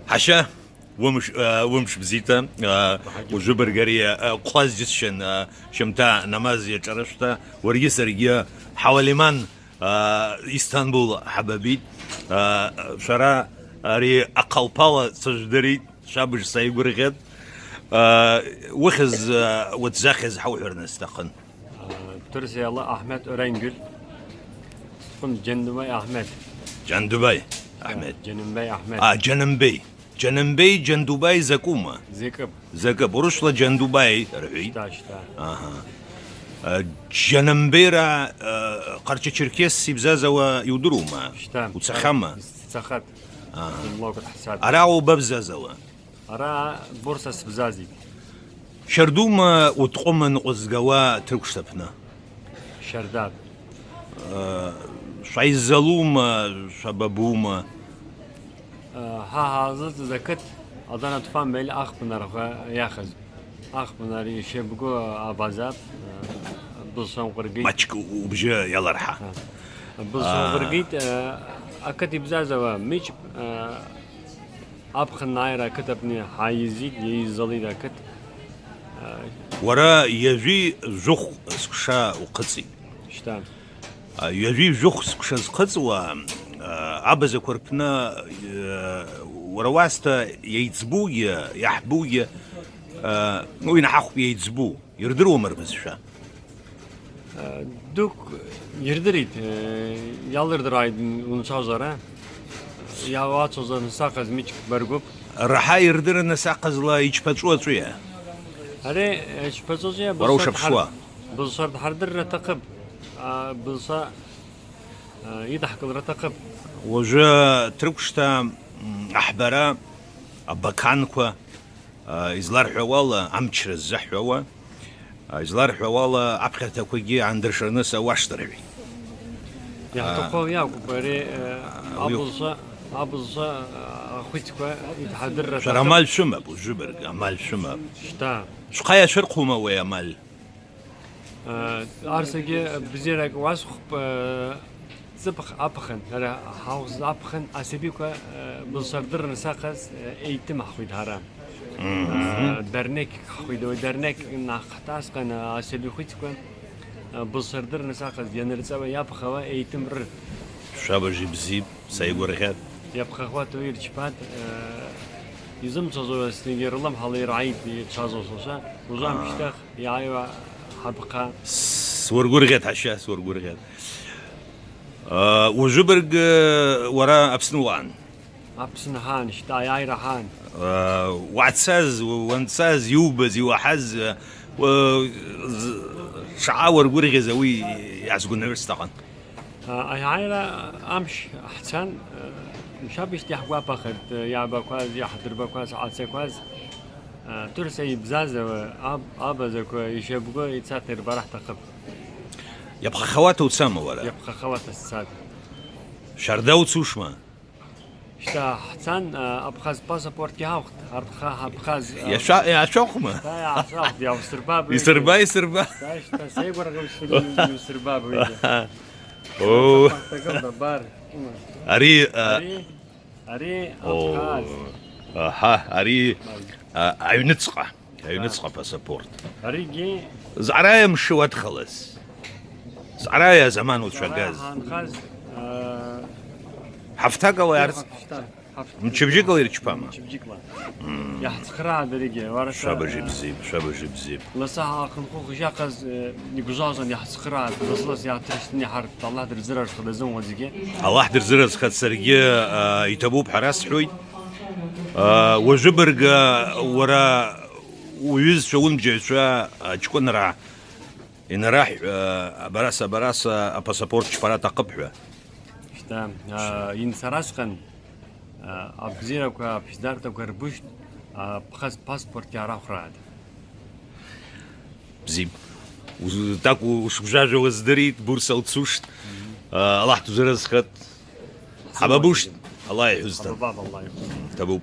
حشا ومش بزيتا وجبر قرية قواز جسشن شمتا نمازية شرشتا وريس رجيا حوالي من اسطنبول حبابيت شرا ري أقل بالا سجدري شابج سايقور غد وخز وتزاخز حوحر نستقن ترسي الله أحمد أورينجل قم جندبي أحمد جندبي أحمد جنبي أحمد جنبي جندبي زكوما زكب ورشلا جندبي رعي شتا جنبيرا قرشة تشركيس سيبزازا ويودروما وتسخما سخت الله قد حساد أراو ببزازا أرا بورصة سبزازي شردوما وتقوم نقزقوا تركشتفنا شرداب شايزلوما شبابوما ها زلت زكت أظن تفهم بيل أخ بنار ياخذ أخ بنار يشبقو أبازاب بلصون قرقيت ماتشك وبجا يلا رحا بلصون قرقيت أكتب بزازة ميش أبخن نايرة كتبني حايزيد يزلي كت ورا يجي جخ سكشا وقصي شتام يجي جخ سكشا قص و عبز كوربنا ورواستا يتزبو يحبو وين حخ يتزبو يردرو مربزشا دوك يردريت يالر رايد ونشاوزرا يا واتشوزر نساقز ميش برغوب الرحا يردر نساقز لا يشبطشوا تشويه هري شبزوجيا وروش بشوا بالصرد حردر رتقب بالصا يضحك الرتقب وجا تركشتا أحبرا أبكانكوا إزلار حوالا أمشر الزحوا إزلار حوالا أبخرتا كوجي عندرشرنسا واشتري يا تقول يا بري أبوزا أخوتكوا يتحضر شر أمال شما أبو جبر أمال شما شتا شقايا شرقهما ويا مال أرسجي بزيرك واسخ زبخ أبخن هذا حوز أبخن أسيبيكوا بالصدر نساقس أيتم أخويد هرم درنك أخويد ودرنك نختاس كان أسيبي خويتكوا بالصدر نساقس ينرزوا يابخوا أيتم رد شابجي بزيب سايقور غير يابخوا توير شبات يزم تزور استنجر الله حالي رعيد تشازو سوسا وزام بيشتاخ يعيوا حبقة سورقور غير حشا سورقور غير وجبرق ورا أبسنوان أبسنهان شتا ياي رهان وعتساز وانساز يوبز يوحز شعاور قرغي زوي يعزقون نفرستقن ياي أمش أحسن مشابش يحقوا بخد يا بكواز يحضر بكواز عالسي كواز ترسي بزازة أبا زكوا يشبقوا يتساتر برح تقب يبقى خواته وتسامى ولا يبقى خوات الساد شرداو تسوشما شتا حسن أبخاز باسبورت يهوخت أبخاز يا شوخما يا شوخ يا سرباب يسربا شتا سيبر غوش سرباب ويجي أوه بار أري أبخاز ها أري عيونتسقى باسبورت أري جي زعرايا مش واد خلص زعرايا زمان وتشغاز حفتاق الله يعرف متشبجيك الله يرتشباما شبجيكلا يا حتخرع دريجي ورث شابجي بزيب لسا خنخو خشاقز نيجوزازن يا حتخرع بزلس يا ترشتني حرب الله در زرر خلزون وزيجي الله در زرر خد سرقيا يتبوب حراس حوي وجبرق ورا ويز شغل مجيشا تكون راح إن راح براسا باسبورت شفرات قبحة شتام ينسراشقن أبزيرك وبشدارتك وربوشت بخز باسبورت يا راح راد بزيب وتاكو وشجاجة وزدريت بورصة وتسوشت الله تزرز خد حبابوشت الله يحوز الله يحوز تبوب